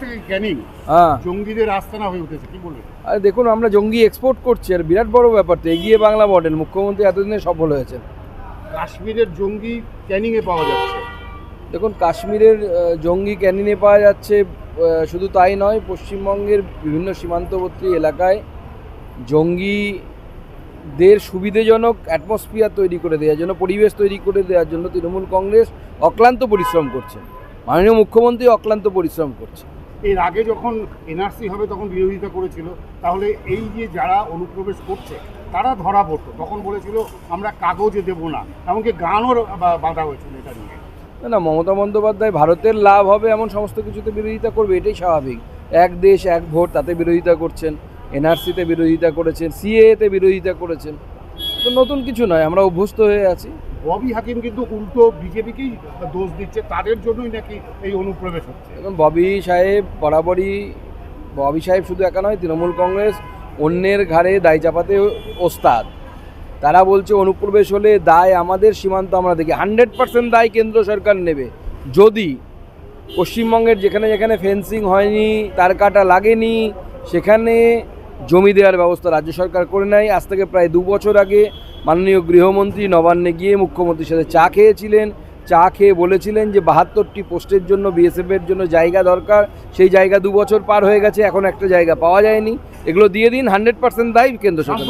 থেকে ক্যানিং হ্যাঁ, জঙ্গিদের আস্তানা হয়ে উঠেছে, কি বলবেন? আর দেখুন আমরা জঙ্গি এক্সপোর্ট করছি, আর বিরাট বড় ব্যাপার তো, এগিয়ে বাংলা মডেল, মুখ্যমন্ত্রী এতদিনে সফল হয়েছেন। কাশ্মীরের জঙ্গি ক্যানিংয়ে পাওয়া যাচ্ছে। দেখুন কাশ্মীরের জঙ্গি ক্যানিনে পাওয়া যাচ্ছে, শুধু তাই নয়, পশ্চিমবঙ্গের বিভিন্ন সীমান্তবর্তী এলাকায় জঙ্গিদের সুবিধাজনক অ্যাটমসফিয়ার তৈরি করে দেওয়ার জন্য, পরিবেশ তৈরি করে দেওয়ার জন্য তৃণমূল কংগ্রেস অক্লান্ত পরিশ্রম করছে, মাননীয় মুখ্যমন্ত্রী অক্লান্ত পরিশ্রম করছে। এর আগে যখন এনআরসি হবে তখন বিরোধিতা করেছিল, তাহলে এই যে যারা অনুপ্রবেশ করছে তারা ধরা পড়তো, তখন বলেছিল আমরা কাগজে দেবো না, এমনকি গানও বাঁধা হয়েছিল এটা নিয়ে। না, মমতা বন্দ্যোপাধ্যায় ভারতের লাভ হবে এমন সমস্ত কিছুতে বিরোধিতা করবে, এটাই স্বাভাবিক। এক দেশ এক ভোট, তাতে বিরোধিতা করছেন, এনআরসিতে বিরোধিতা করেছেন, সিএতে বিরোধিতা করেছেন, তো নতুন কিছু নয়, আমরা অভ্যস্ত হয়ে আছি। ববি হাকিম কিন্তু উল্টো বিজেপিকেই দোষ দিচ্ছে, তাদের জন্যই নাকি এই অনুপ্রবেশ হচ্ছে। এখন ববি সাহেব বরাবরই, ববি সাহেব শুধু একা নয়, তৃণমূল কংগ্রেস অন্যের ঘাড়ে দায় চাপাতে ওস্তাদ। তারা বলছে অনুপ্রবেশ হলে দায় আমাদের, সীমান্ত আমরা দেখি, 100% দায় কেন্দ্র সরকার নেবে। যদি পশ্চিমবঙ্গের যেখানে যেখানে ফেন্সিং হয়নি, তার কাটা লাগেনি, সেখানে জমি দেওয়ার ব্যবস্থা রাজ্য সরকার করে নেয়। আজ থেকে প্রায় 2 বছর আগে মাননীয় গৃহমন্ত্রী নবান্নে গিয়ে মুখ্যমন্ত্রীর সাথে চা খেয়েছিলেন, চা খেয়ে বলেছিলেন যে 72টি পোস্টের জন্য বিএসএফের জন্য জায়গা দরকার, সেই জায়গা 2 বছর পার হয়ে গেছে, এখন একটা জায়গা পাওয়া যায়নি। এগুলো দিয়ে দিন, 100% দায়ী কেন্দ্র সরকার।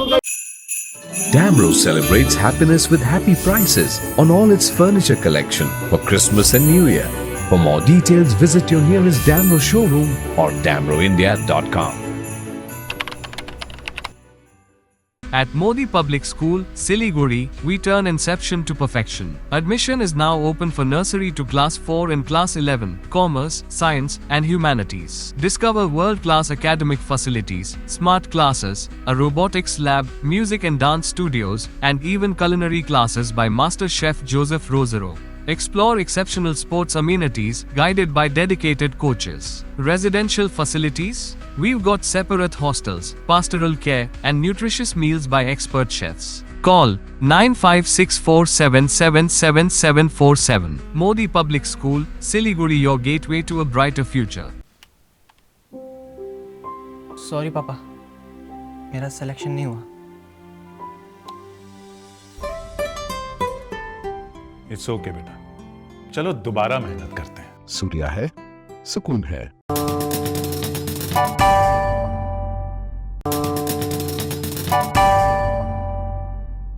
Damro celebrates happiness with happy prices on all its furniture collection for Christmas and New Year. For more details, visit your nearest Damro showroom or damroindia.com. At Modi Public School, Siliguri, we turn inception to perfection. Admission is now open for nursery to class 4 and class 11, commerce, science, and humanities. Discover world-class academic facilities, smart classes, a robotics lab, music and dance studios, and even culinary classes by Master Chef Joseph Rosero. Explore exceptional sports amenities guided by dedicated coaches. Residential facilities? We've got separate hostels, pastoral care, and nutritious meals by expert chefs. Call 9564777747. Modi Public School, Siliguri, your gateway to a brighter future. Sorry पापा, मेरा selection नहीं हुआ। It's okay बेटा, चलो दोबारा मेहनत करते हैं। सूर्या है, सुकून है।